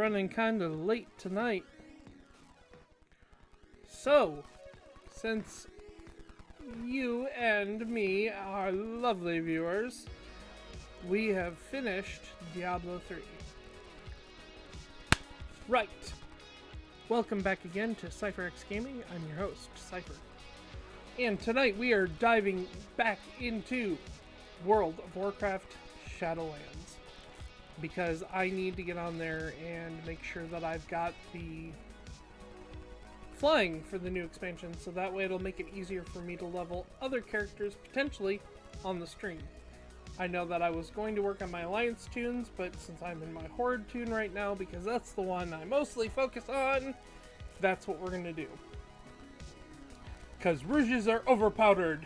running kind of late tonight. So, since you and me are lovely viewers, we have finished Diablo 3. Right. Welcome back again to CypherX Gaming. I'm your host, Cypher. And tonight we are diving back into World of Warcraft Shadowlands, because I need to get on there and make sure that I've got the flying for the new expansion, so that way it'll make it easier for me to level other characters potentially on the stream. I know that I was going to work on my Alliance tunes, but since I'm in my Horde tune right now, because that's the one I mostly focus on, that's what we're going to do. Because rouges are overpowdered.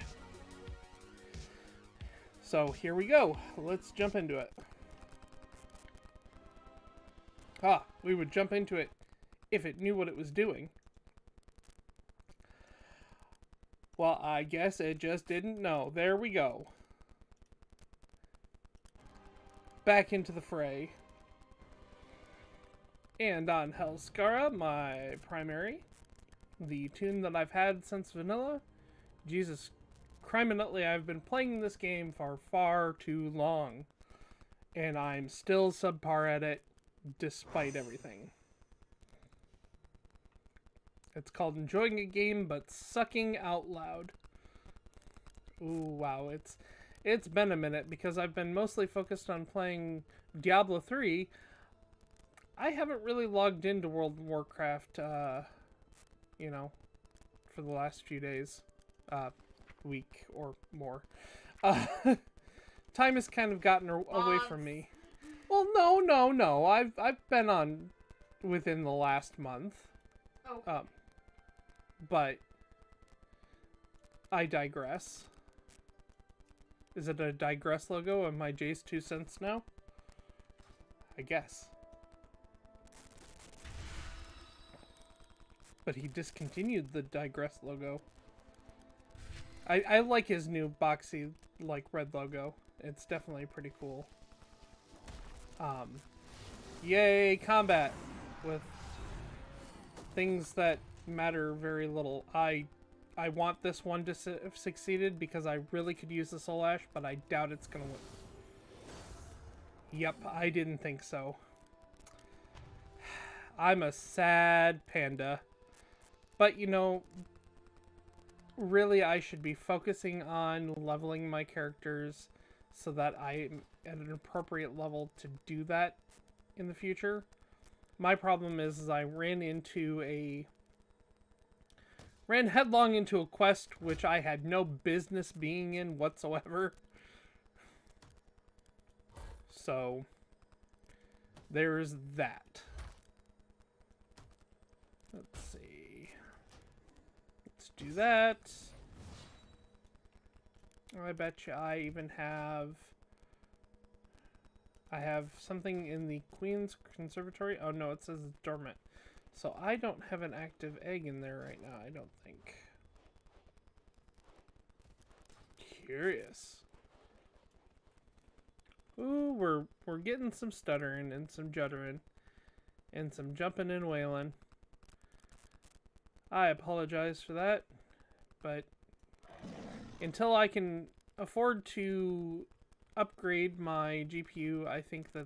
So here we go. Let's jump into it. We would jump into it if it knew what it was doing. Well, I guess it just didn't know. There we go. Back into the fray. And on Helskara, my primary, the tune that I've had since vanilla. Jesus criminally, I've been playing this game for far too long, and I'm still subpar at it despite everything. It's called enjoying a game but sucking out loud. Ooh, wow, it's been a minute because I've been mostly focused on playing Diablo 3. I haven't really logged into World of Warcraft, you know, for the last few days, week or more. Time has kind of gotten away from me. Well, no. I've been on within the last month. Oh. But I digress. Is it a digress logo? Am I Jay's 2 cents now? I guess. But he discontinued the digress logo. I like his new boxy, like, red logo. It's definitely pretty cool. Yay, combat with things that matter very little. I want this one to have succeeded because I really could use the Soul Ash, but I doubt it's gonna win. Yep, I didn't think so. I'm a sad panda. But, you know, really I should be focusing on leveling my characters so that I'm at an appropriate level to do that in the future. My problem is I ran headlong into a quest which I had no business being in whatsoever. So, there's that. Let's see. Let's do that. I bet you I even have... I have something in the Queen's Conservatory. Oh no, it says it's dormant. So I don't have an active egg in there right now, I don't think. Curious. Ooh, we're getting some stuttering and some juddering and some jumping and wailing. I apologize for that, but until I can afford to upgrade my GPU, I think that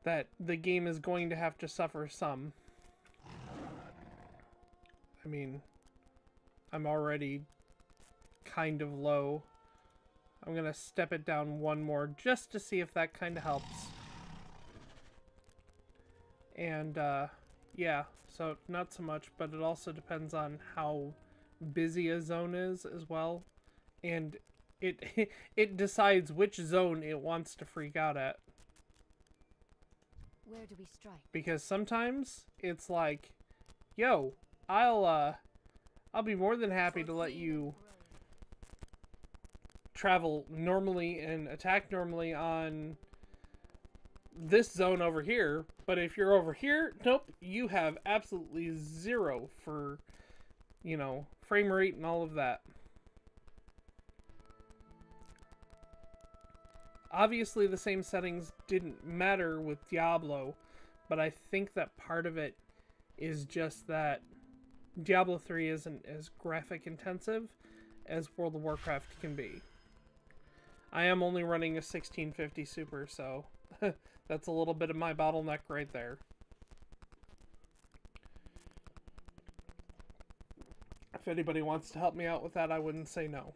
that the game is going to have to suffer some. I mean, I'm already kind of low. I'm gonna step it down one more just to see if that kind of helps. And yeah, so not so much, but it also depends on how busy a zone is as well, and it decides which zone it wants to freak out at. Where do we strike? Because sometimes it's like, yo, I'll be more than happy to let you travel normally and attack normally on this zone over here, but if you're over here, nope, you have absolutely zero for, you know, frame rate and all of that. Obviously, the same settings didn't matter with Diablo, but I think that part of it is just that Diablo 3 isn't as graphic intensive as World of Warcraft can be. I am only running a 1650 Super, so that's a little bit of my bottleneck right there. If anybody wants to help me out with that, I wouldn't say no.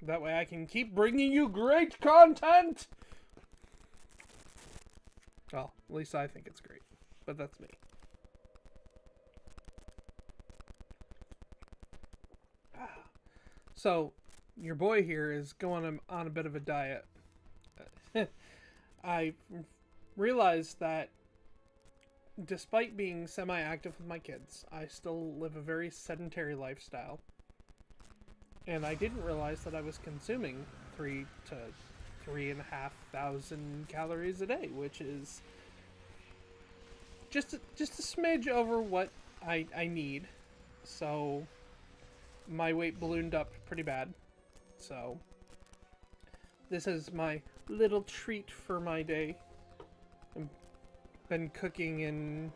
That way I can keep bringing you great content! Well, at least I think it's great. But that's me. So, your boy here is going on a bit of a diet. I realized that despite being semi-active with my kids, I still live a very sedentary lifestyle. And I didn't realize that I was consuming 3 to 3,500 calories a day, which is just a smidge over what I need. So my weight ballooned up pretty bad. So this is my little treat for my day. I've been cooking and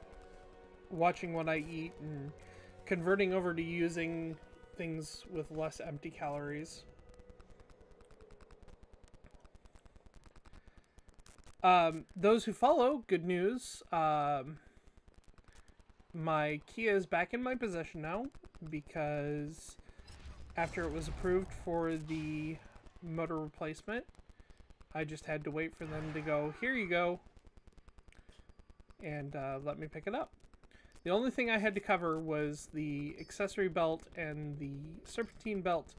watching what I eat and converting over to using things with less empty calories. Those who follow, good news. My Kia is back in my possession now because after it was approved for the motor replacement, I just had to wait for them to go, here you go, and let me pick it up. The only thing I had to cover was the accessory belt and the serpentine belt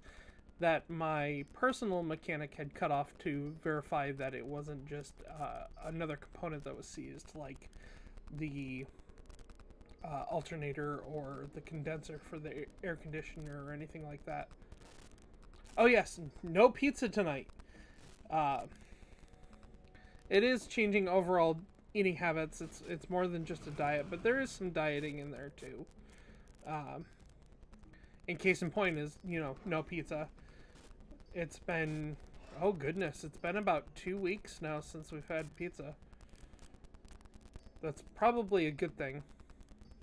that my personal mechanic had cut off to verify that it wasn't just another component that was seized, like the alternator or the condenser for the air conditioner or anything like that. Oh yes, no pizza tonight. It is changing overall eating habits. It's more than just a diet, but there is some dieting in there too. In case in point is, no pizza. It's been, oh goodness, it's been about 2 weeks now since we've had pizza. That's probably a good thing.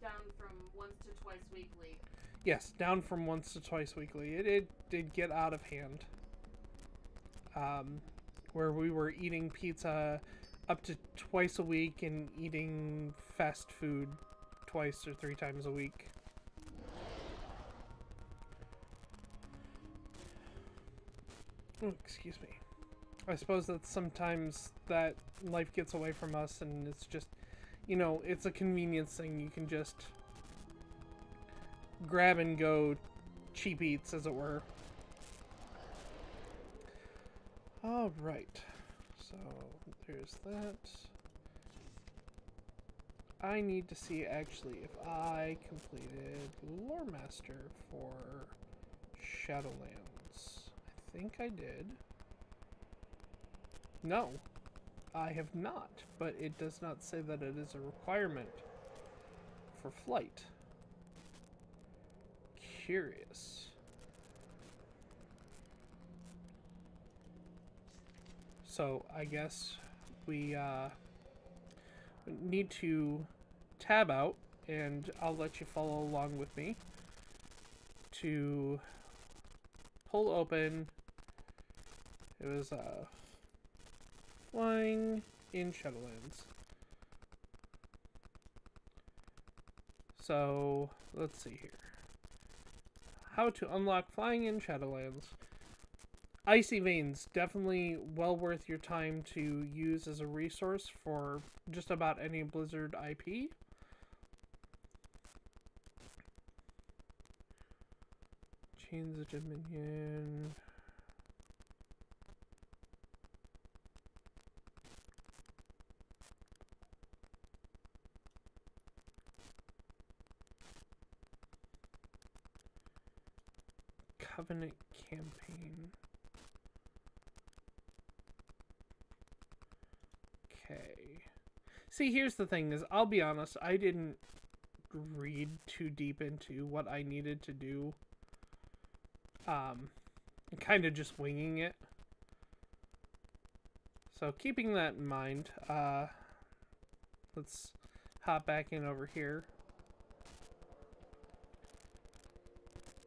Down from once to twice weekly. Yes, down from once to twice weekly. It did get out of hand. Where we were eating pizza up to twice a week and eating fast food 2 or 3 times a week. Oh, excuse me. I suppose that sometimes that life gets away from us and it's just, it's a convenience thing. You can just grab and go cheap eats, as it were. Alright. So, there's that. I need to see, actually, if I completed Lore Master for Shadowlands. I think I did. No, I have not, but it does not say that it is a requirement for flight. Curious. So I guess we need to tab out, and I'll let you follow along with me to pull open. It was flying in Shadowlands. So let's see here. How to unlock flying in Shadowlands. Icy Veins, definitely well worth your time to use as a resource for just about any Blizzard IP. Chains of Dominion. Covenant Campaign. Okay. See, here's the thing is, I'll be honest, I didn't read too deep into what I needed to do. Kind of just winging it. So keeping that in mind, let's hop back in over here.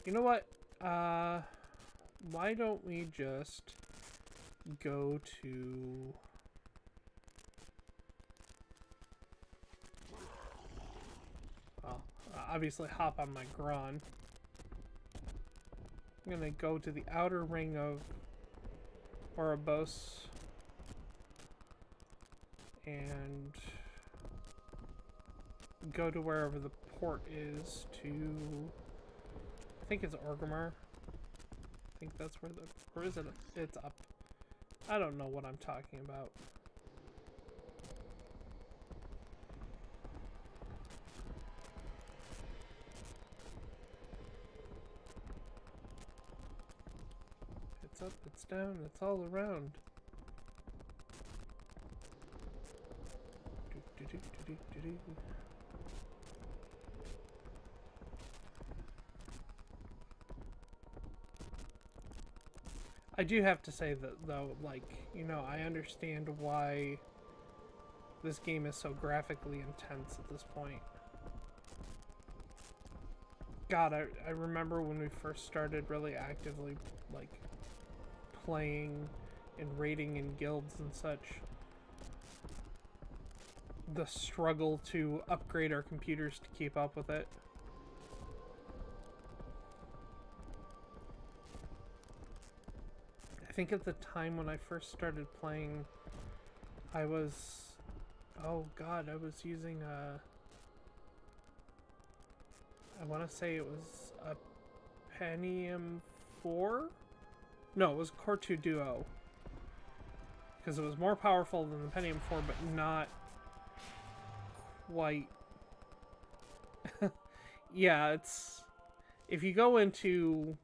You know what? Why don't we just go to... Well, obviously hop on my Gron. I'm gonna go to the outer ring of Ouroboros and go to wherever the port is to... I think it's Orgrimmar. I think that's where the... Or is it? It's up. I don't know what I'm talking about. It's up, it's down, it's all around. I do have to say that, though, like, you know, I understand why this game is so graphically intense at this point. God, I remember when we first started really actively, like, playing and raiding in guilds and such. The struggle to upgrade our computers to keep up with it. I think at the time when I first started playing, I was... Oh god, I was using a... I want to say it was a Pentium 4? No, it was Core 2 Duo. Because it was more powerful than the Pentium 4, but not quite... Yeah, it's... If you go into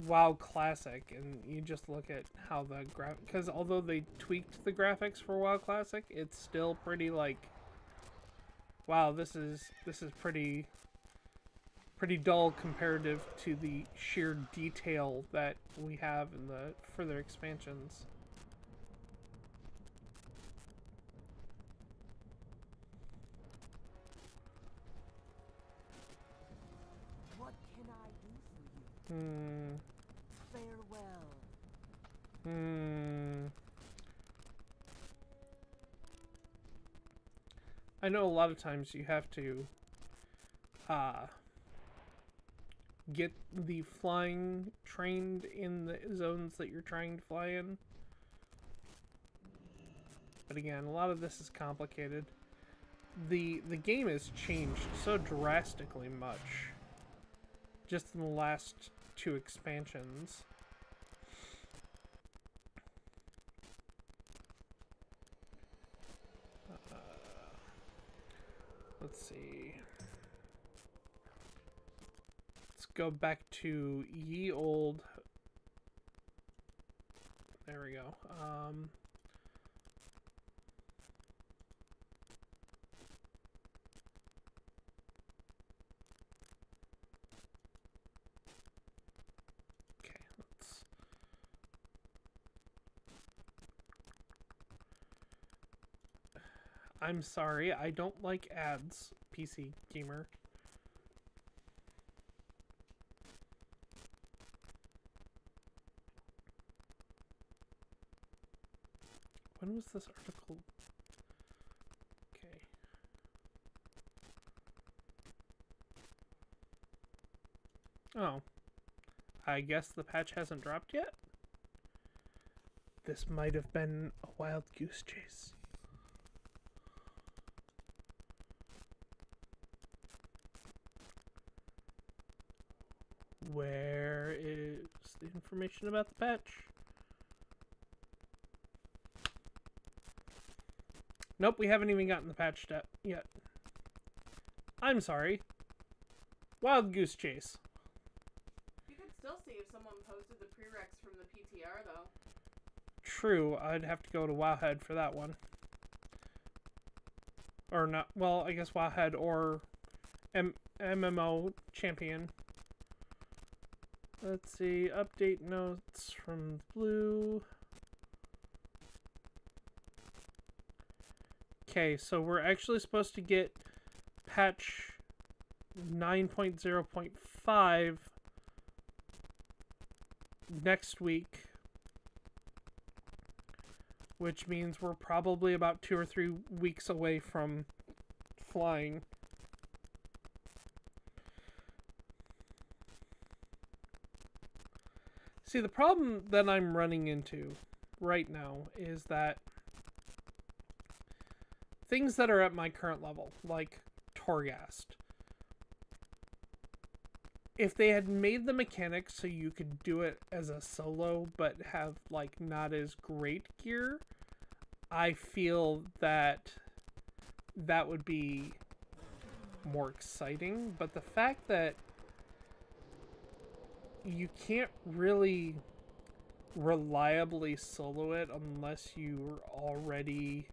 WoW Classic and you just look at how the because although they tweaked the graphics for WoW Classic, it's still pretty like, wow, this is pretty dull comparative to the sheer detail that we have in the further expansions. What can I do for you? Farewell. I know a lot of times you have to get the flying trained in the zones that you're trying to fly in. But again, a lot of this is complicated. The game has changed so drastically much just in the last 2 expansions. Let's see. Let's go back to ye old. There we go. Okay, let's... I'm sorry, I don't like ads, PC gamer. When was this article? Okay. Oh. I guess the patch hasn't dropped yet? This might have been a wild goose chase. Where is the information about the patch? Nope, we haven't even gotten the patch yet. I'm sorry. Wild goose chase. You could still see if someone posted the prereqs from the PTR, though. True, I'd have to go to Wowhead for that one. Or not, well, I guess Wowhead or MMO Champion. Let's see, update notes from Blue. Okay, so we're actually supposed to get patch 9.0.5 next week, which means we're probably about 2 or 3 weeks away from flying. See, the problem that I'm running into right now is that things that are at my current level, like Torghast, if they had made the mechanics so you could do it as a solo but have like not as great gear, I feel that that would be more exciting. But the fact that you can't really reliably solo it unless you're already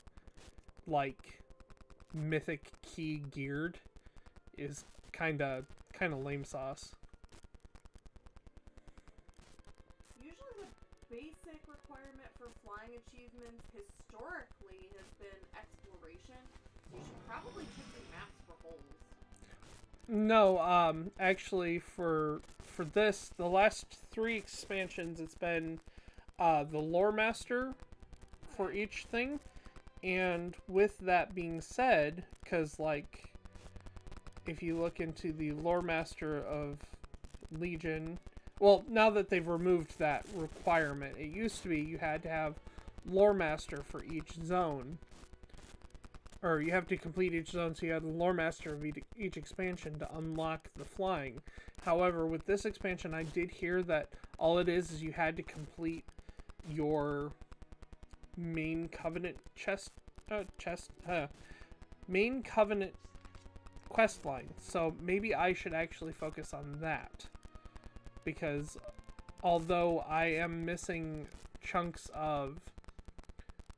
like mythic key geared is kind of lame sauce. Usually the basic requirement for flying achievements historically has been exploration. You should probably check your maps for holes. No, actually for this, the last 3 expansions, it's been the lore master for each thing. And with that being said, because like if you look into the lore master of Legion, well, now that they've removed that requirement, it used to be you had to have lore master for each zone, or you have to complete each zone, so you had the lore master of each expansion to unlock the flying. However, with this expansion, I did hear that all it is you had to complete your main covenant main covenant quest line. So maybe I should actually focus on that, because although I am missing chunks of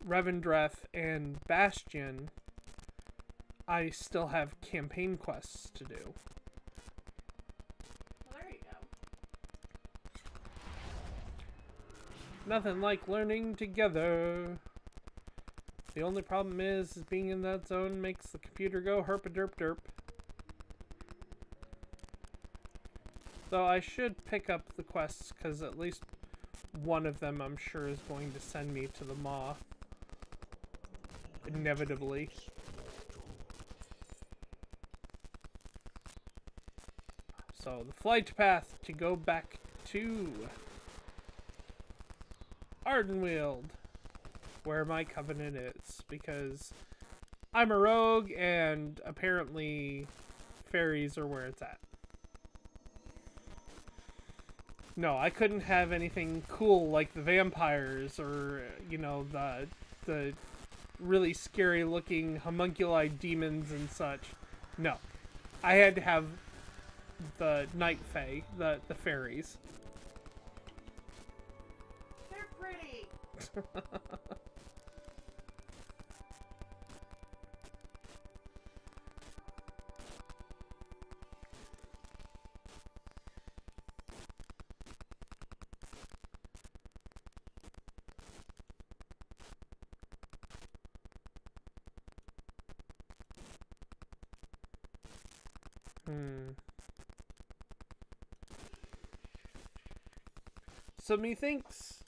Revendreth and Bastion, I still have campaign quests to do. Well, there you go. Nothing like learning together. The only problem is being in that zone makes the computer go herp-a-derp-derp. Though I should pick up the quests, because at least one of them I'm sure is going to send me to the Maw. Inevitably. So, the flight path to go back to Ardenweald, where my covenant is, because I'm a rogue and apparently fairies are where it's at. No, I couldn't have anything cool like the vampires or, you know, the really scary looking homunculi demons and such. No. I had to have the night fae, the fairies. They're pretty. So methinks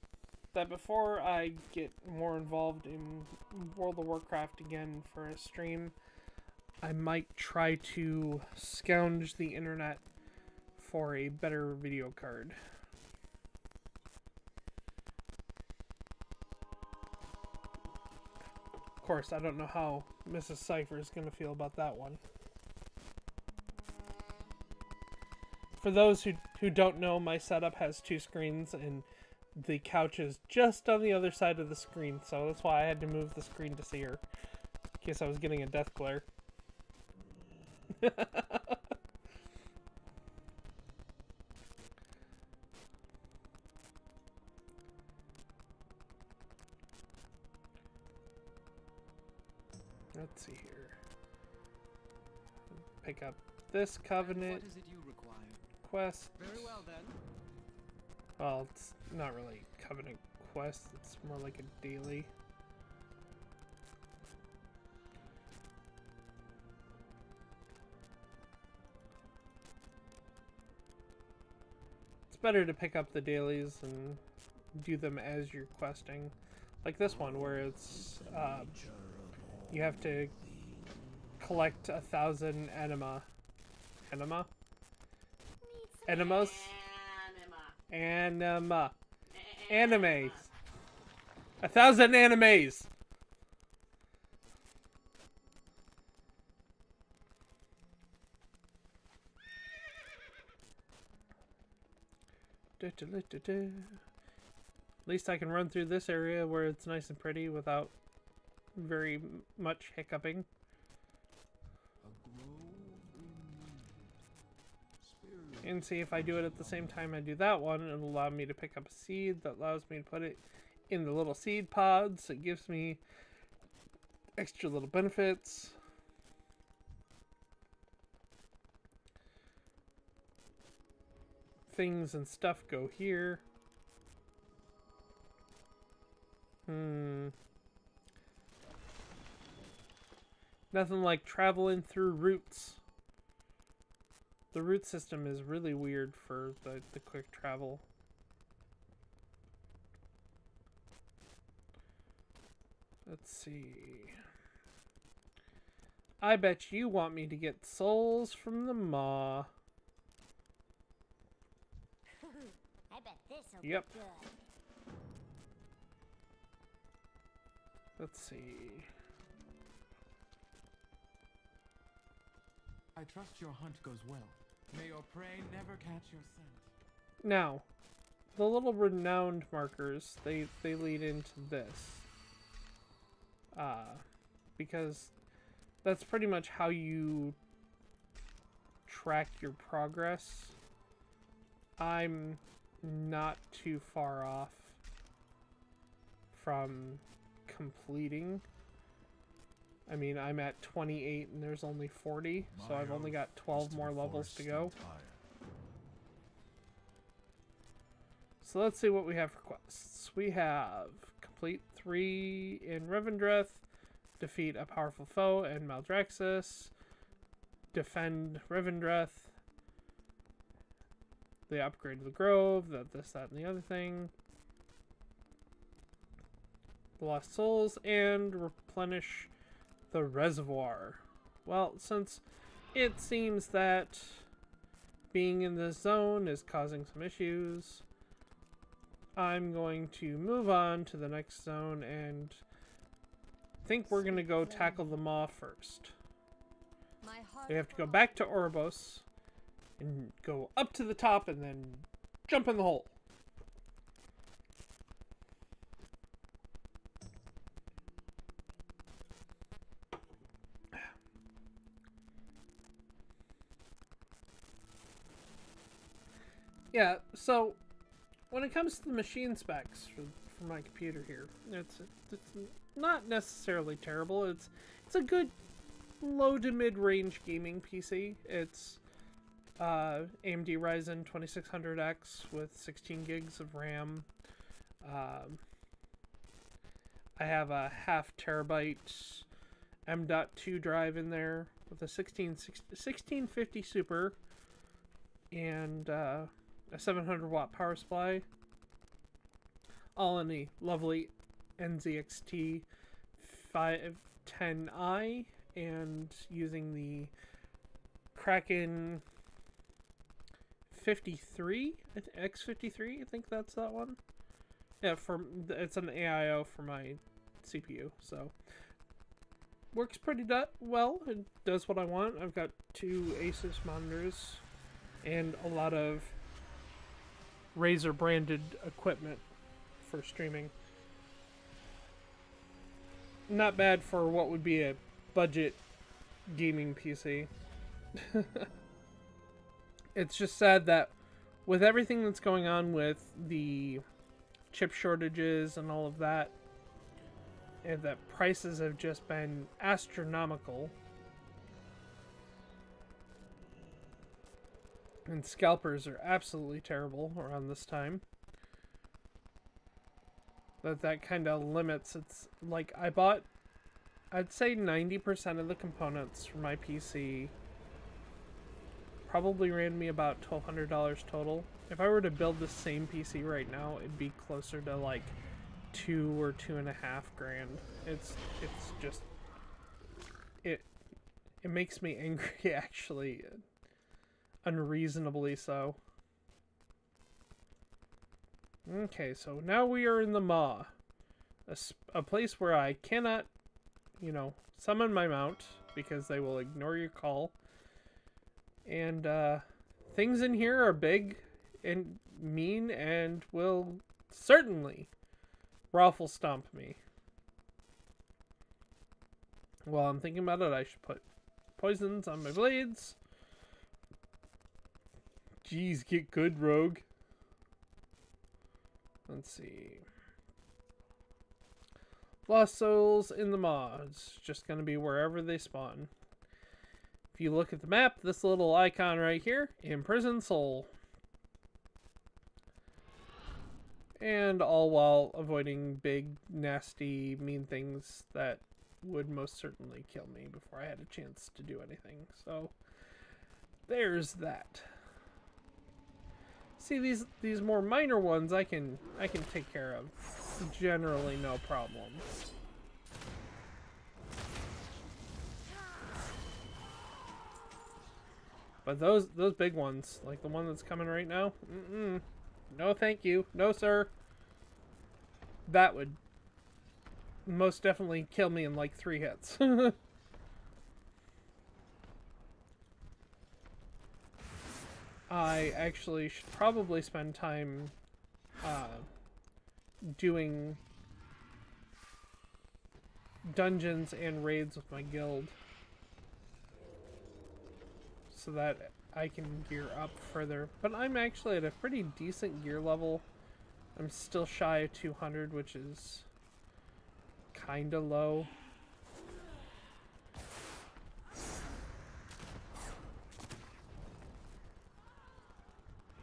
that before I get more involved in World of Warcraft again for a stream, I might try to scourge the internet for a better video card. Of course, I don't know how Mrs. Cypher is going to feel about that one. For those who don't know, my setup has 2 screens, and the couch is just on the other side of the screen, so that's why I had to move the screen to see her, in case I was getting a death glare. Let's see here. Pick up this covenant. What is it you require? Quest. Very well then. Well, it's not really covenant quest, it's more like a daily. better to pick up the dailies and do them as you're questing. Like this one, where it's you have to collect 1,000 enemas. Animes? Animes. 1,000 animes! At least I can run through this area where it's nice and pretty without very much hiccuping. And see, if I do it at the same time I do that one, it'll allow me to pick up a seed that allows me to put it in the little seed pods. It gives me extra little benefits. Things and stuff go here. Nothing like traveling through routes. The route system is really weird for the quick travel. Let's see. I bet you want me to get souls from the maw. I bet this'll Yep. be good. Let's see. I trust your hunt goes well. May your prey never catch your scent. Now, the little renowned markers, they lead into this. Because that's pretty much how you track your progress. I'm not too far off from completing. I mean, I'm at 28 and there's only 40, so I've only got 12 more levels to go. So let's see what we have for quests. We have complete 3 in Revendreth, defeat a powerful foe in Maldraxxus, defend Revendreth, the upgrade of the Grove, this, that, and the other thing, the Lost Souls, and replenish the reservoir. Well, since it seems that being in this zone is causing some issues, I'm going to move on to the next zone and think we're going to go tackle the maw first. We have to go back to Oribos and go up to the top and then jump in the hole. Yeah, so when it comes to the machine specs for my computer here, it's not necessarily terrible. It's a good low to mid range gaming PC. It's AMD Ryzen 2600X with 16 gigs of RAM. I have a 1/2 terabyte M.2 drive in there with a 1650 Super and a 700 watt power supply, all in the lovely NZXT 510i, and using the Kraken 53 X53, I think that's that one. Yeah, it's an AIO for my CPU, so works pretty well. It does what I want. I've got 2 Asus monitors and a lot of Razer branded equipment for streaming. Not bad for what would be a budget gaming PC. It's just sad that with everything that's going on with the chip shortages and all of that, and that prices have just been astronomical. And scalpers are absolutely terrible around this time. That kind of limits. It's like I bought, I'd say 90% of the components for my PC probably ran me about $1,200 total. If I were to build the same PC right now, it'd be closer to like 2 or 2.5 grand. It's just it makes me angry actually, unreasonably so. Okay, so now we are in the Maw, a place where I cannot, you know, summon my mount because they will ignore your call. And things in here are big and mean and will certainly raffle stomp me. While I'm thinking about it, I should put poisons on my blades. Jeez, get good, rogue. Let's see. Lost souls in the Maw. It's just going to be wherever they spawn. If you look at the map, this little icon right here, imprisoned soul. And all while avoiding big, nasty, mean things that would most certainly kill me before I had a chance to do anything. So, there's that. See, these more minor ones I can take care of. Generally no problem. But those big ones, like the one that's coming right now, no thank you. No sir. That would most definitely kill me in like 3 hits. I actually should probably spend time doing dungeons and raids with my guild so that I can gear up further. But I'm actually at a pretty decent gear level. I'm still shy of 200, which is kinda low.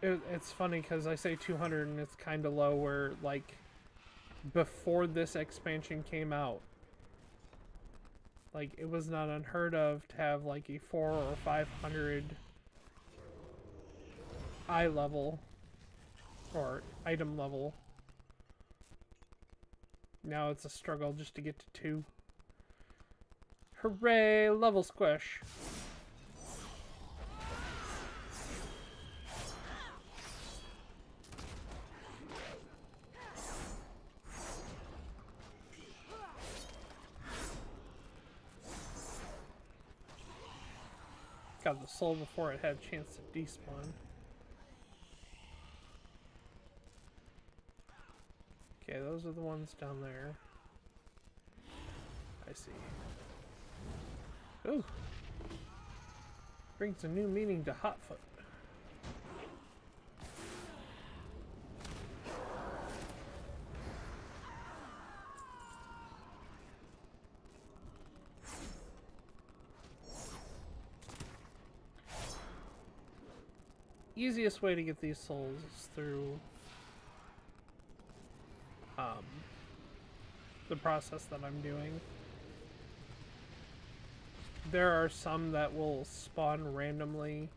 It's funny because I say 200 and it's kinda low, where like before this expansion came out, like it was not unheard of to have like a 400 or 500 eye level or item level. Now it's a struggle just to get to 2. Hooray, level squish. Got the soul before it had a chance to despawn. Okay, those are the ones down there. I see. Ooh. Brings a new meaning to Hotfoot. Easiest way to get these souls is through the process that I'm doing. There are some that will spawn randomly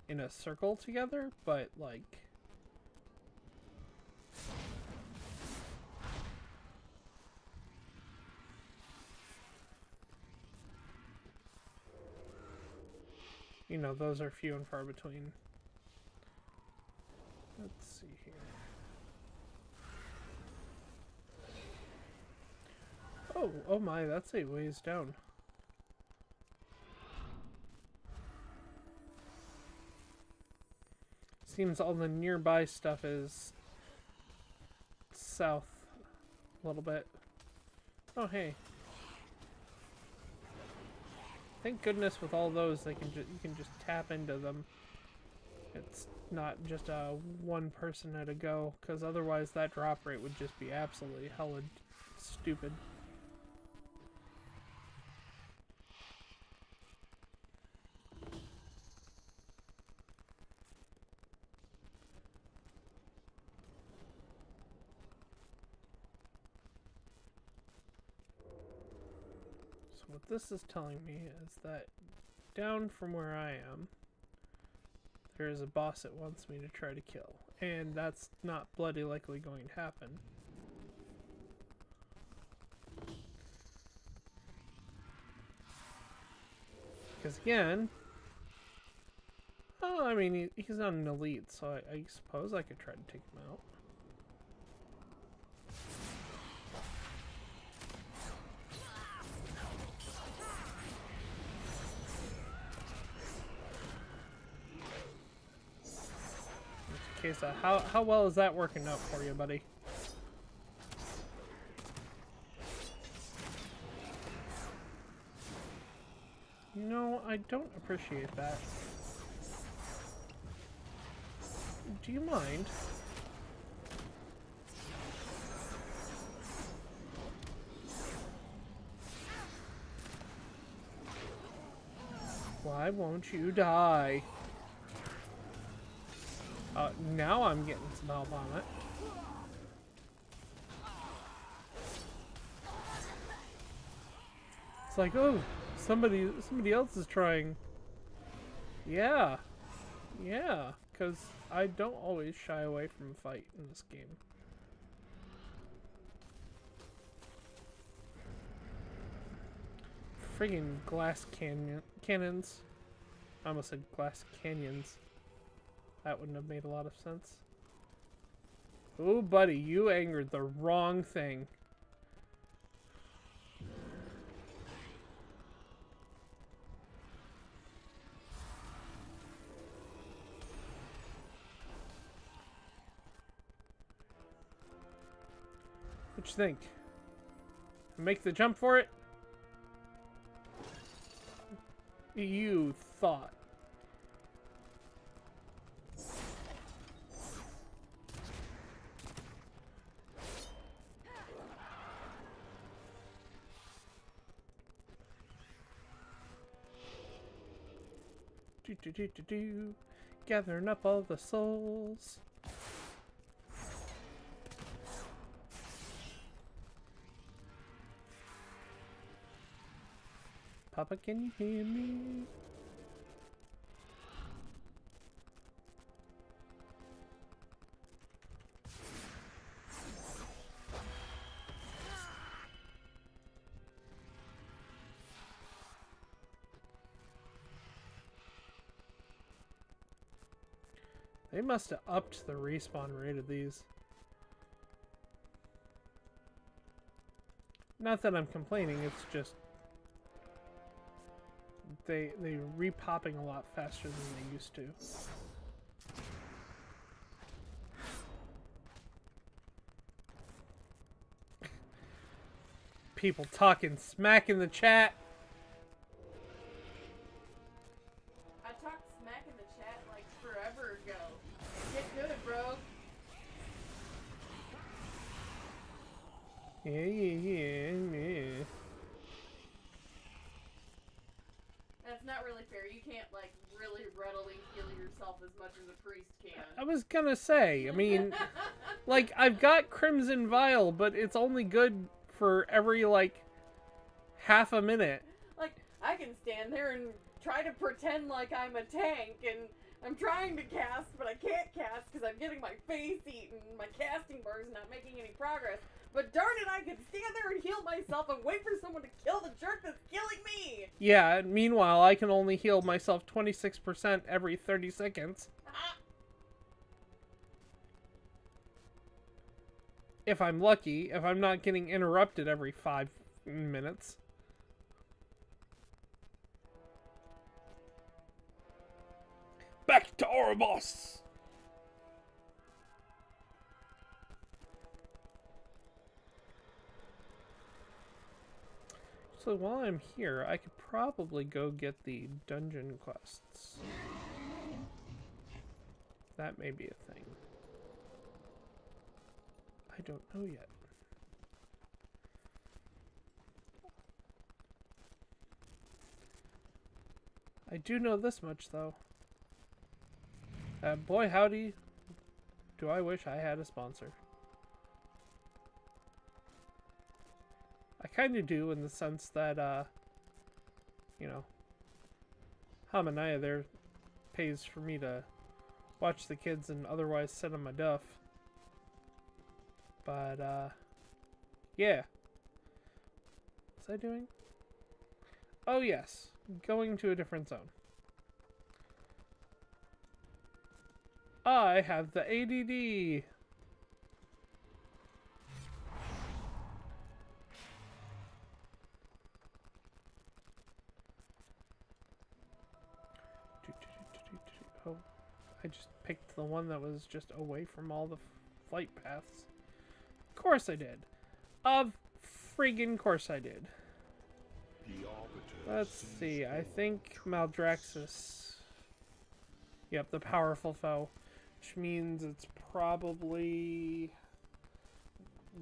in a circle together, but like you know, those are few and far between. Let's see here. Oh my, that's a ways down. Seems all the nearby stuff is south a little bit. Oh hey. Thank goodness with all those you can just tap into them. It's not just a one person at a go, because otherwise that drop rate would just be absolutely hella stupid. So what this is telling me is that down from where I am, There is a boss it wants me to try to kill, and that's not bloody likely going to happen. Because again, oh, I mean, he's not an elite, so I suppose I could try to take him out. Okay, so how well is that working out for you, buddy? You know, I don't appreciate that. Do you mind? Why won't you die? Now I'm getting some help on it. It's like, oh, somebody else is trying. Yeah. Yeah, because I don't always shy away from a fight in this game. Friggin' glass cannons. I almost said glass canyons. That wouldn't have made a lot of sense. Oh, buddy, you angered the wrong thing. What you think? Make the jump for it? You thought. Gathering up all the souls. Papa, can you hear me? They must have upped the respawn rate of these. Not that I'm complaining, it's just they re-popping a lot faster than they used to. People talking smack in the chat. I talked smack in the chat like forever ago. Get good, bro. Yeah. That's not really fair. You can't, like, really readily heal yourself as much as a priest can. I was gonna say, I mean, like, I've got Crimson Vial, but it's only good for every, like, half a minute. Like, I can stand there and try to pretend like I'm a tank, and I'm trying to cast, but I can't cast because I'm getting my face eaten. My casting bar is not making any progress. But darn it, I can stand there and heal myself and wait for someone to kill the jerk that's killing me! Yeah, and meanwhile, I can only heal myself 26% every 30 seconds. If I'm lucky, if I'm not getting interrupted every 5 minutes. Back to Ouroboros! So while I'm here, I could probably go get the dungeon quests. That may be a thing. I don't know yet. I do know this much, though. Boy howdy, do I wish I had a sponsor. I kind of do, in the sense that, you know, Hamanaya there pays for me to watch the kids and otherwise sit on my duff. But, yeah. What's I doing? Oh, yes. Going to a different zone. I have the ADD. Oh, I just picked the one that was just away from all the flight paths. Of course I did. Of friggin' course I did. Let's see, I think Maldraxxus. Yep, the powerful foe. Which means it's probably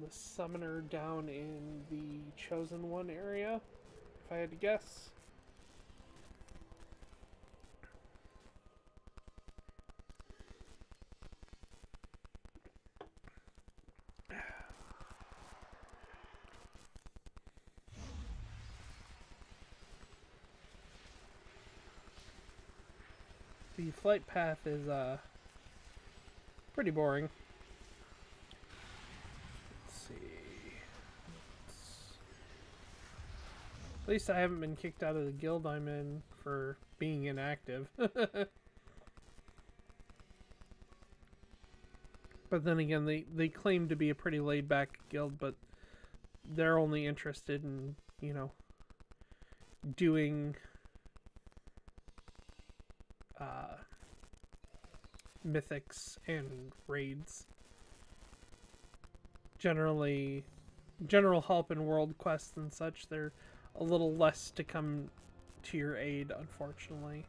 the summoner down in the Chosen One area, if I had to guess. The flight path is pretty boring. Let's see. At least I haven't been kicked out of the guild I'm in for being inactive. But then again, they claim to be a pretty laid-back guild, but they're only interested in, you know, doing mythics and raids. Generally, general help in world quests and such, they're a little less to come to your aid, unfortunately.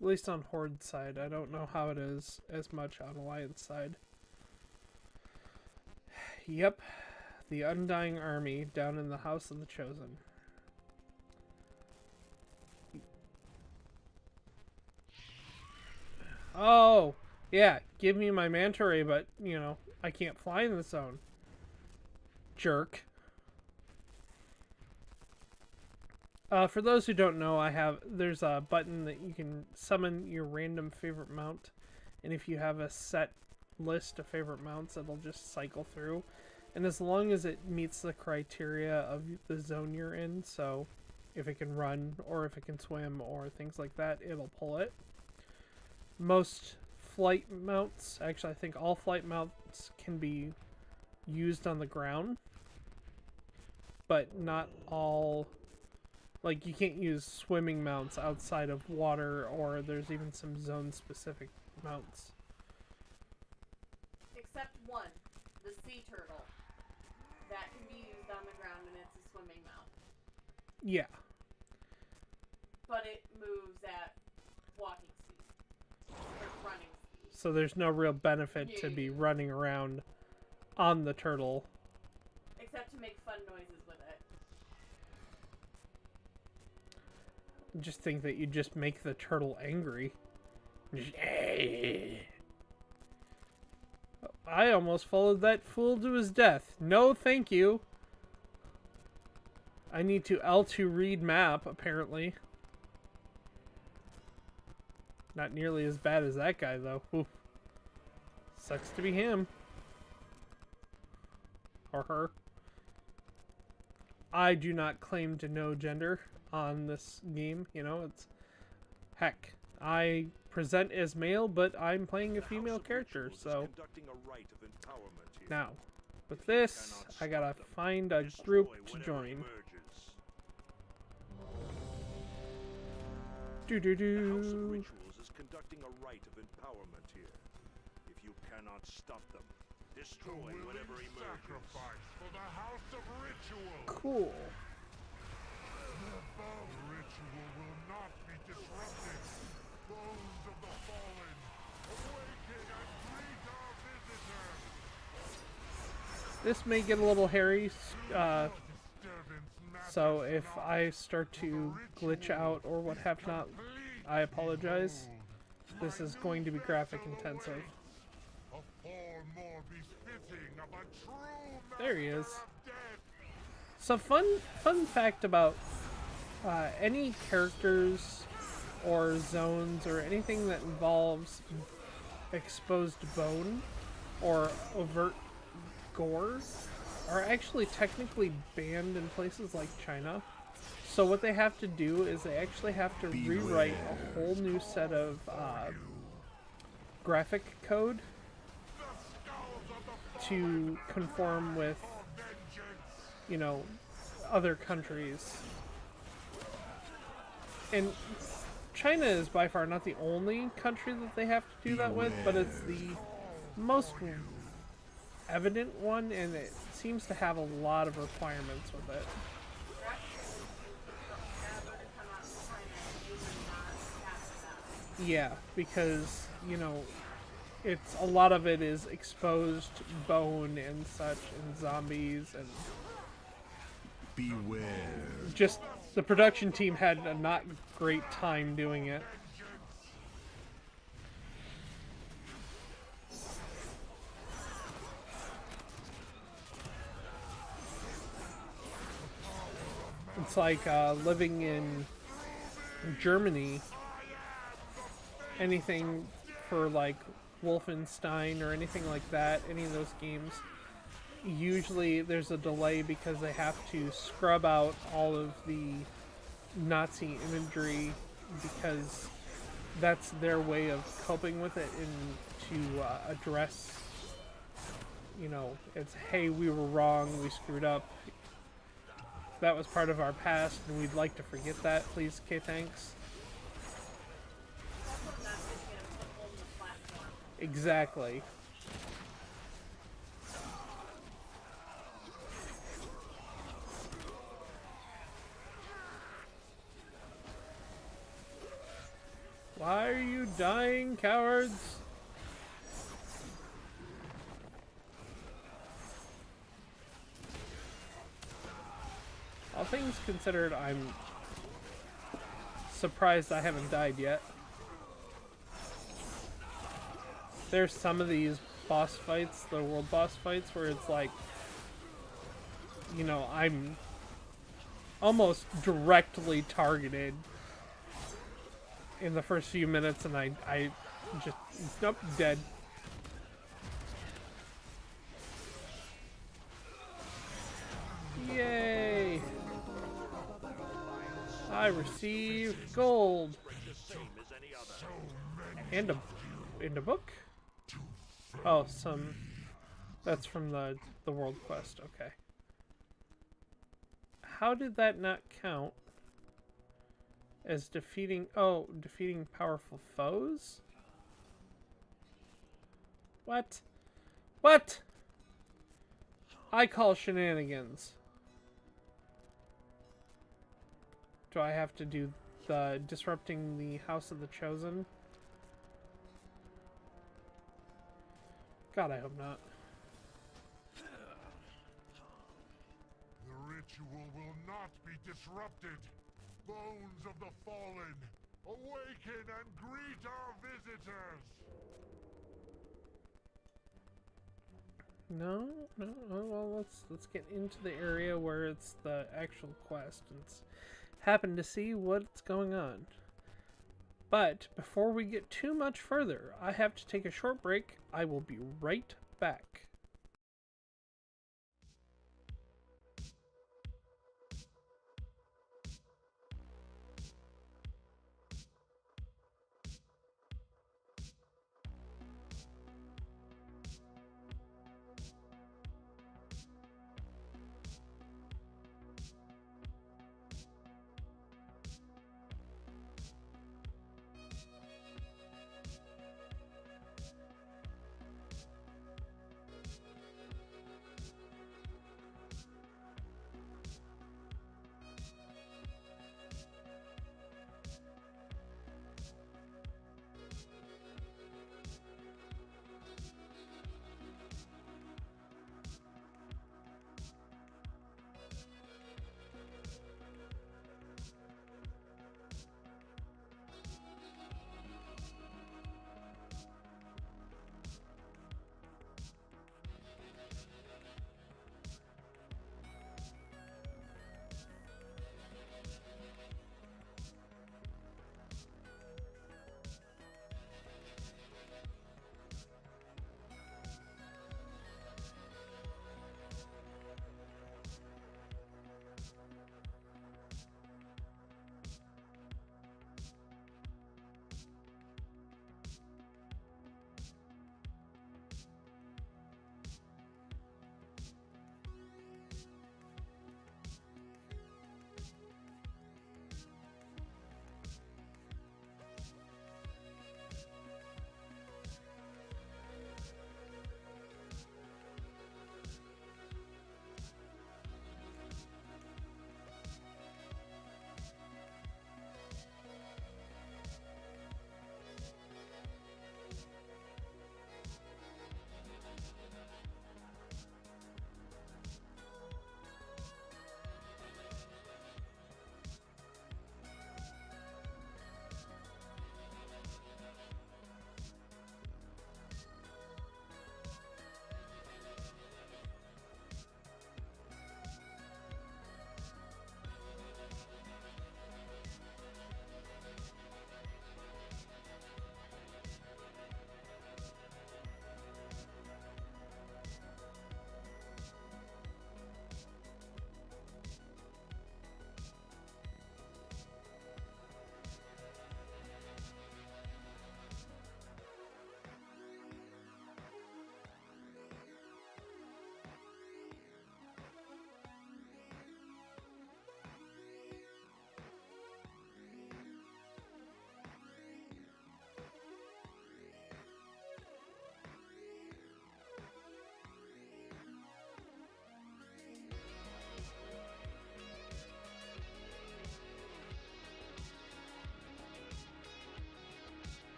At least on Horde side. I don't know how it is as much on Alliance side. Yep. The Undying Army down in the House of the Chosen. Oh, yeah. Give me my manta ray, but, you know, I can't fly in the zone. Jerk. For those who don't know, there's a button that you can summon your random favorite mount, and if you have a set list of favorite mounts, it'll just cycle through, and as long as it meets the criteria of the zone you're in, so if it can run, or if it can swim, or things like that, it'll pull it. Most flight mounts, actually I think all flight mounts can be used on the ground, but not all. Like, you can't use swimming mounts outside of water, or there's even some zone-specific mounts. Except one, the sea turtle. That can be used on the ground, and it's a swimming mount. Yeah. But it moves at walking speed. Or running speed. So there's no real benefit to be running around on the turtle. Except to make fun noises with it. Just think that you just make the turtle angry. Just, I almost followed that fool to his death. No, thank you. I need to L2 read map, apparently. Not nearly as bad as that guy, though. Oof. Sucks to be him. Or her. I do not claim to know gender on this game, you know, it's heck, I present as male, but I'm playing a female character, so now with this I gotta find a group to join. The House of Rituals is conducting a rite of empowerment here. If you cannot stop them, destroy whatever emerges. For the House of Ritual. Cool. The ritual will not be disrupted. Bones of the fallen, awaken and greet our visitor. This may get a little hairy, so if I start to glitch out or what have not, I apologize. This is going to be graphic intensive. There he is. So fun fact about any characters or zones or anything that involves exposed bone or overt gore are actually technically banned in places like China. So what they have to do is they actually have to rewrite a whole new set of graphic code to conform with, you know, other countries. And China is by far not the only country that they have to do that with, but it's the most evident one, and it seems to have a lot of requirements with it. Yeah, because, you know, it's a lot of it is exposed bone and such, and zombies, and Beware. just the production team had a not great time doing it. It's like living in Germany. Anything for like Wolfenstein or anything like that, any of those games, usually there's a delay because they have to scrub out all of the Nazi imagery because that's their way of coping with it and to address, you know, it's, hey, we were wrong, we screwed up. That was part of our past and we'd like to forget that, please, okay, thanks. Exactly. Why are you dying, cowards? All things considered, I'm surprised I haven't died yet. There's some of these boss fights, the world boss fights, where it's like, you know, I'm almost directly targeted in the first few minutes and I just, nope, dead. Yay! I received gold. And a book? Oh, that's from the world quest, okay. How did that not count as defeating powerful foes? What? What? I call shenanigans. Do I have to do the disrupting the House of the Chosen? God, I hope not. The ritual will not be disrupted. Bones of the fallen, awaken and greet our visitors. No. Well, let's get into the area where it's the actual quest and happen to see what's going on. But before we get too much further, I have to take a short break. I will be right back.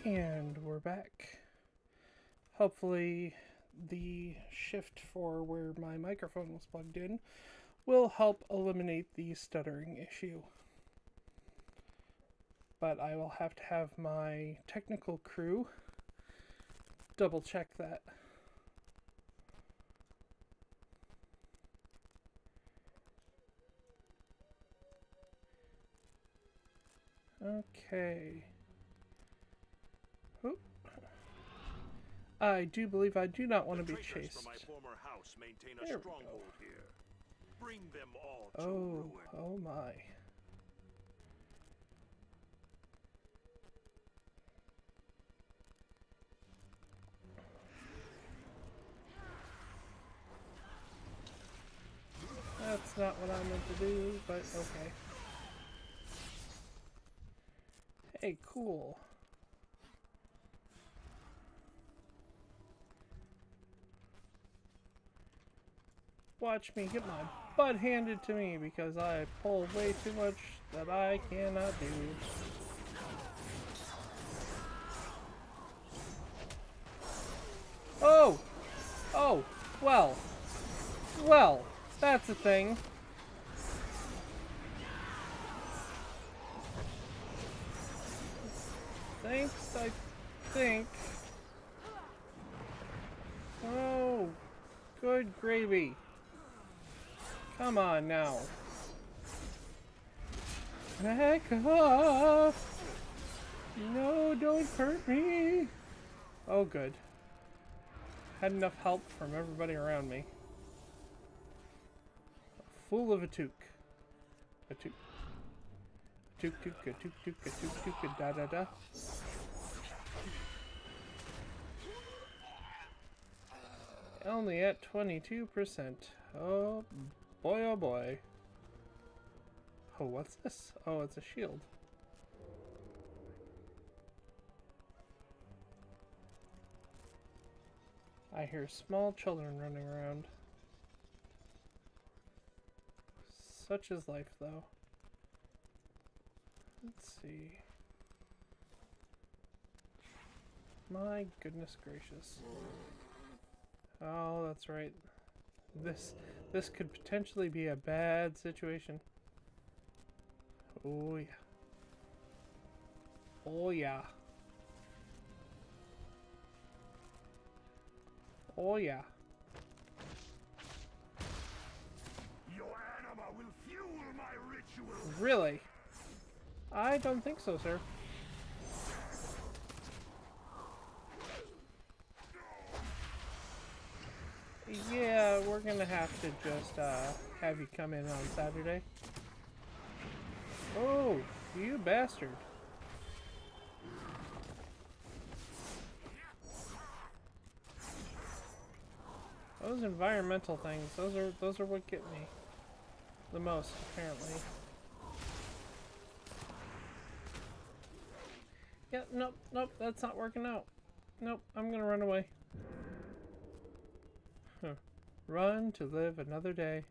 And we're back. Hopefully the shift for where my microphone was plugged in will help eliminate the stuttering issue. But I will have to have my technical crew double check that. Okay. Oop. I do believe I do not want to be chased. From my former house maintain a There we stronghold go. here. Bring them all to Oh, ruin. oh my. That's not what I meant to do, but okay. Hey, cool. Watch me get my butt handed to me because I pull way too much that I cannot do. Oh! Oh! Well. Well, that's a thing. Thanks, I think. Oh, good gravy. Come on now. Back off! No, don't hurt me! Oh, good. Had enough help from everybody around me. A fool of a toque. A toque. Toque, toque, a toque, toque, a toque, toque, a da da da. Only at 22%. Oh boy, oh boy. Oh, what's this? Oh, it's a shield. I hear small children running around. Such is life, though. Let's see. My goodness gracious. Oh, that's right. This could potentially be a bad situation. Oh yeah. Oh yeah. Oh yeah. Your anima will fuel my ritual. Really? I don't think so, sir. Yeah, we're gonna have to just have you come in on Saturday. Oh, you bastard. Those environmental things, those are what get me the most, apparently. Yeah, nope, that's not working out. Nope, I'm gonna run away. Huh. Run to live another day.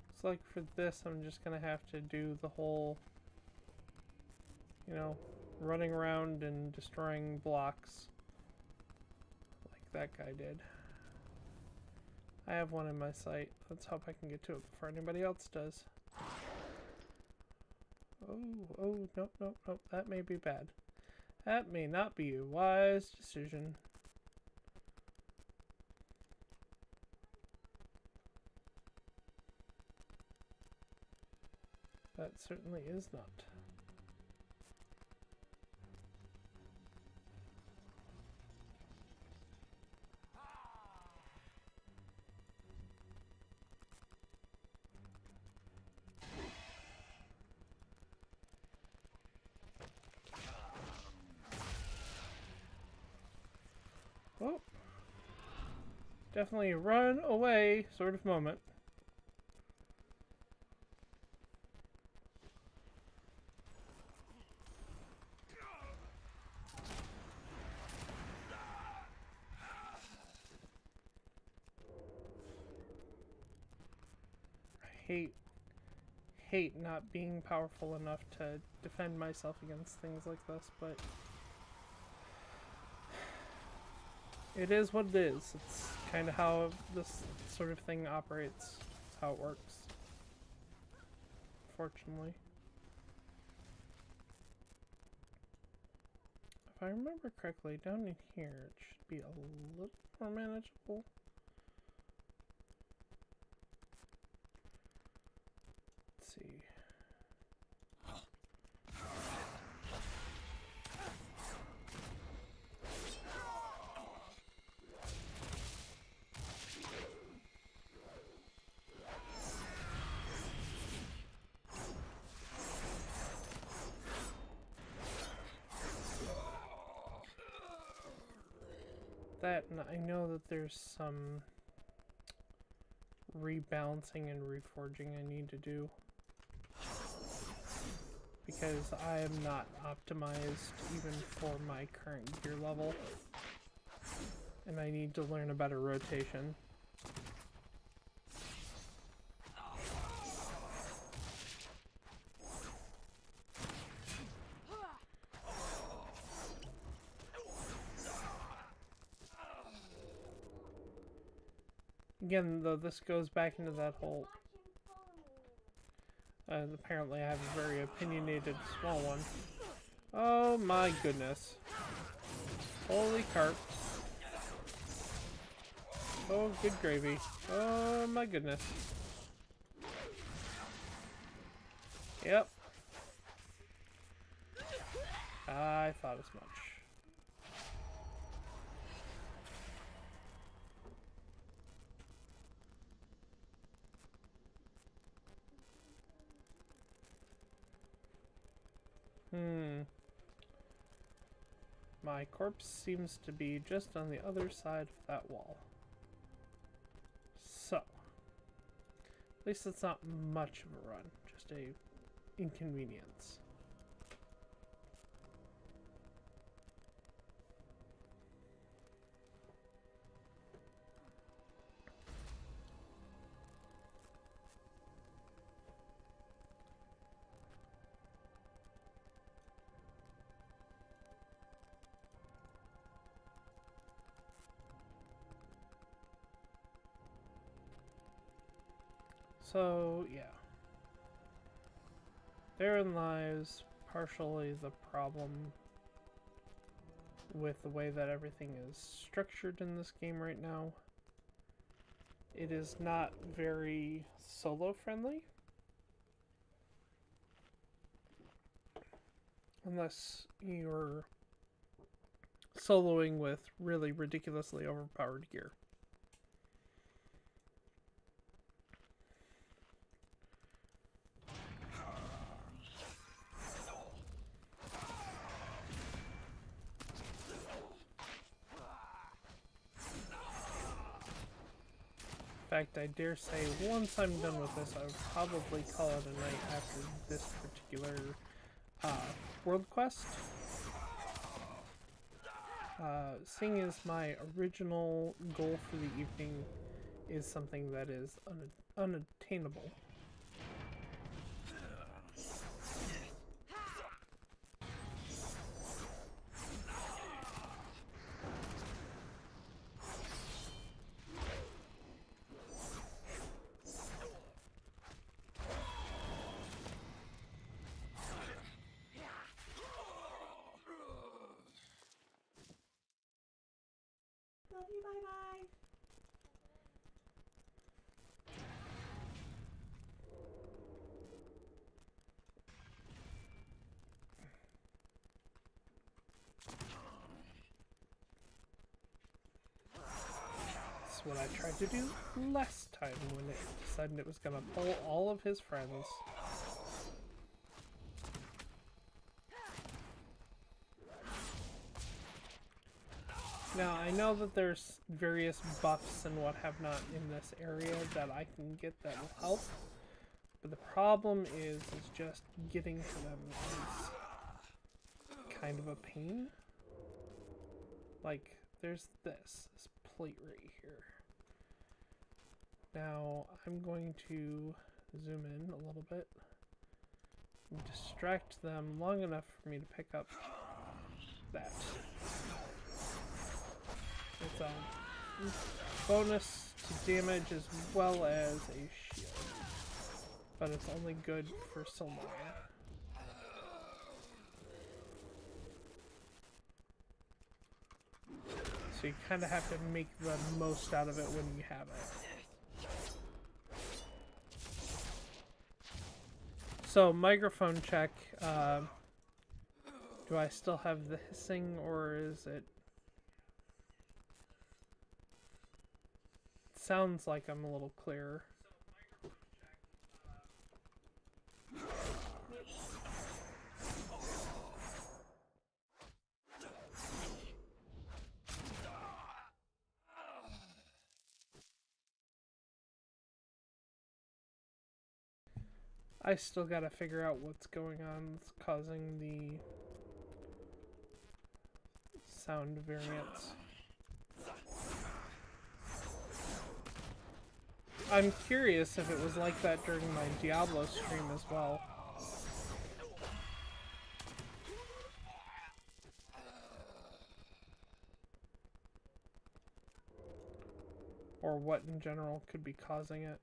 Looks like for this, I'm just gonna have to do the whole, you know, running around and destroying blocks like that guy did. I have one in my sight. Let's hope I can get to it before anybody else does. Oh, nope, that may be bad. That may not be a wise decision. That certainly is not. Oh, definitely run away sort of moment. hate not being powerful enough to defend myself against things like this, but it is what it is. It's kind of how this sort of thing operates. It's how it works. Fortunately. If I remember correctly, down in here it should be a little more manageable. Let's see. That, and I know that there's some rebalancing and reforging I need to do, because I am not optimized even for my current gear level, and I need to learn a better rotation. Again, though, this goes back into that whole... apparently I have a very opinionated small one. Oh my goodness. Holy carp. Oh, good gravy. Oh my goodness. Yep. I thought as much. My corpse seems to be just on the other side of that wall. So, at least it's not much of a run, just a inconvenience. So, yeah. Therein lies partially the problem with the way that everything is structured in this game right now. It is not very solo friendly. Unless you're soloing with really ridiculously overpowered gear. In fact, I dare say once I'm done with this, I would probably call it a night after this particular world quest. Seeing as my original goal for the evening is something that is unattainable. Love you, bye-bye. That's what I tried to do last time when it decided it was gonna pull all of his friends. Now, I know that there's various buffs and what have not in this area that I can get that will help, but the problem is just getting to them is kind of a pain. Like, there's this plate right here. Now, I'm going to zoom in a little bit distract them long enough for me to pick up that. It's a bonus to damage as well as a shield, but it's only good for so long. So you kind of have to make the most out of it when you have it. So, microphone check. Do I still have the hissing, or is it... Sounds like I'm a little clearer. I still gotta figure out what's going on that's causing the sound variance. I'm curious if it was like that during my Diablo stream as well. Or what in general could be causing it.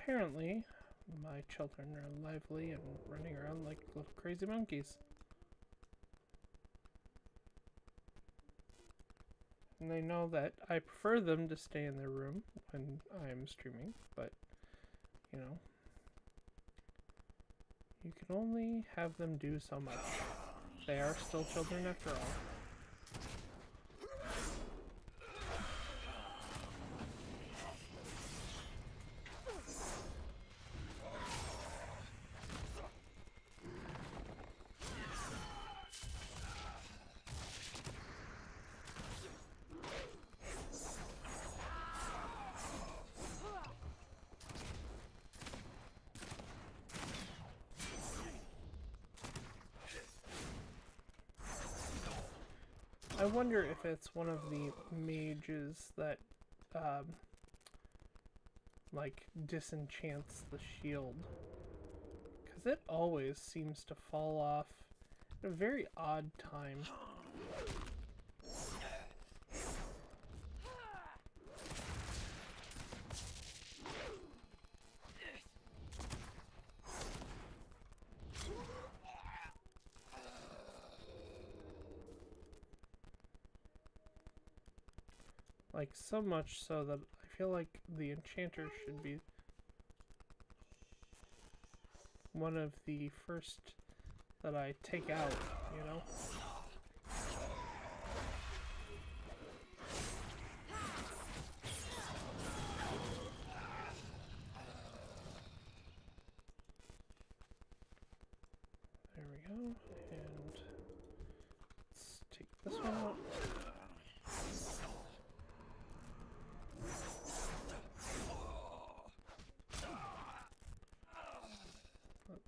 Apparently, my children are lively and running around like little crazy monkeys. And they know that I prefer them to stay in their room when I'm streaming, but, you know, you can only have them do so much. They are still children after all. I wonder if it's one of the mages that, like, disenchants the shield. Because it always seems to fall off at a very odd time. Like, so much so that I feel like the enchanter should be one of the first that I take out, you know? There we go, and let's take this one out.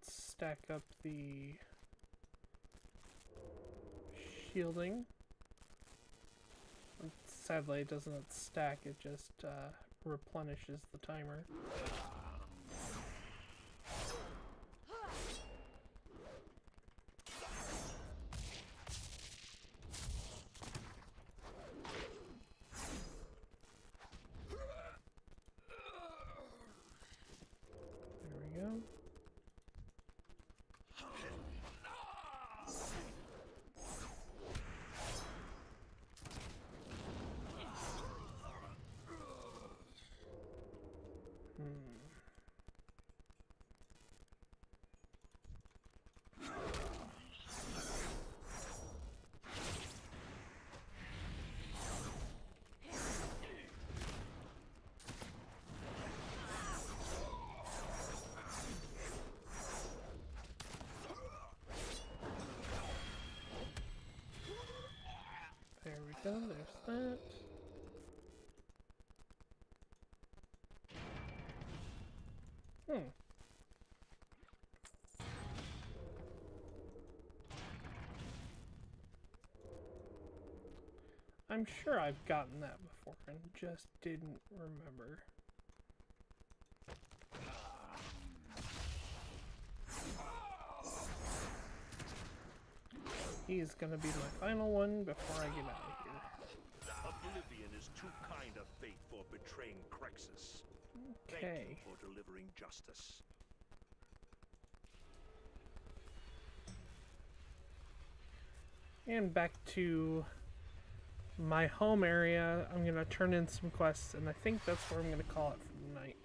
Stack up the shielding. Sadly, it doesn't stack, it just replenishes the timer. There we go. go. There's that. I'm sure I've gotten that before and just didn't remember. He's gonna be my final one before I get out of here. Oblivion is too kind a fate for betraying Crexus. Thank Okay. you for delivering justice. And back to my home area. I'm gonna turn in some quests, and I think that's where I'm gonna call it for the night.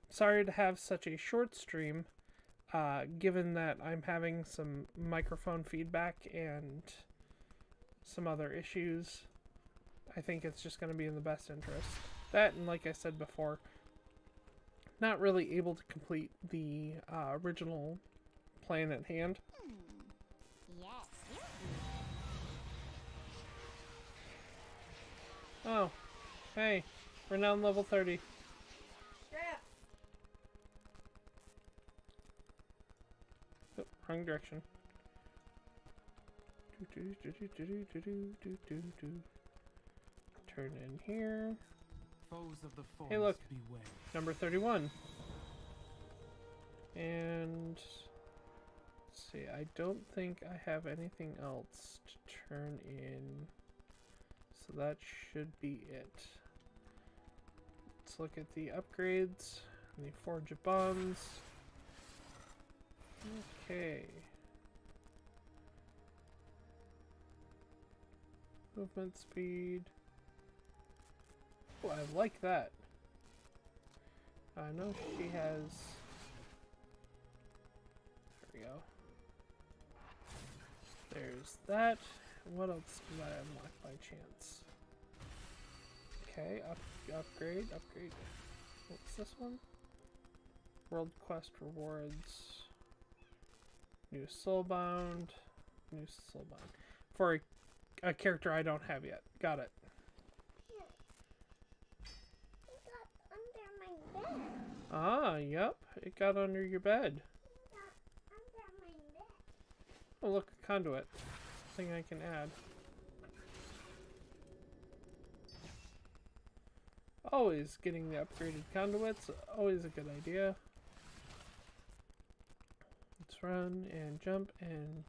Sorry to have such a short stream, given that I'm having some microphone feedback and some other issues. I think it's just gonna be in the best interest. That, and like I said before, not really able to complete the original plan at hand. Yes, Oh, hey, we're now on level 30. Scraps! Oh, wrong direction. Turn in here. Foes of the forest, Hey, look. beware. Number 31. And let's see, I don't think I have anything else to turn in. So that should be it. Let's look at the upgrades and the Forge of Bonds. Okay. Movement speed. Oh, I like that. I know she has... There we go. There's that. What else did I unlock by chance? Okay, upgrade. What's this one? World Quest rewards. New Soulbound. For a character I don't have yet. Got it. it got under my bed. Ah, yep. It got under your bed. It got under my bed. Oh, look, a conduit. Thing I can add. Always getting the upgraded conduits. Always a good idea. Let's run and jump and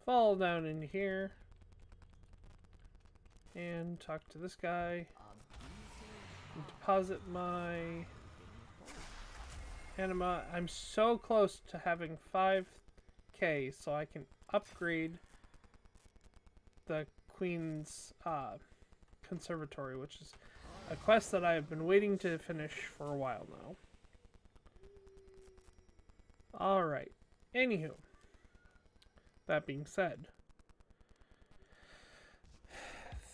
fall down into here. And talk to this guy. And deposit my anima. I'm so close to having 5k so I can upgrade the Queen's Conservatory, which is a quest that I have been waiting to finish for a while now. Alright. Anywho. That being said,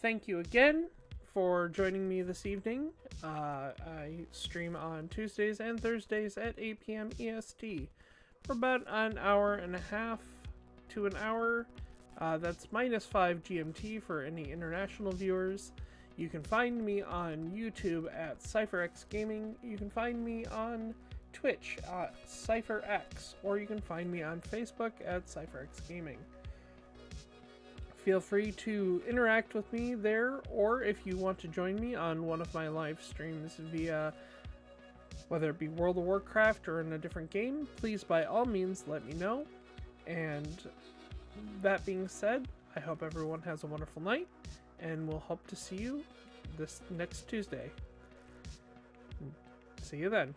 thank you again for joining me this evening. I stream on Tuesdays and Thursdays at 8 p.m. EST for about an hour and a half to an hour. That's -5 GMT for any international viewers. You can find me on YouTube at CypherX Gaming. You can find me on Twitch at CypherX, or you can find me on Facebook at CypherX Gaming. Feel free to interact with me there, or if you want to join me on one of my live streams via whether it be World of Warcraft or in a different game, please by all means let me know. And that being said, I hope everyone has a wonderful night, and we'll hope to see you this next Tuesday. See you then.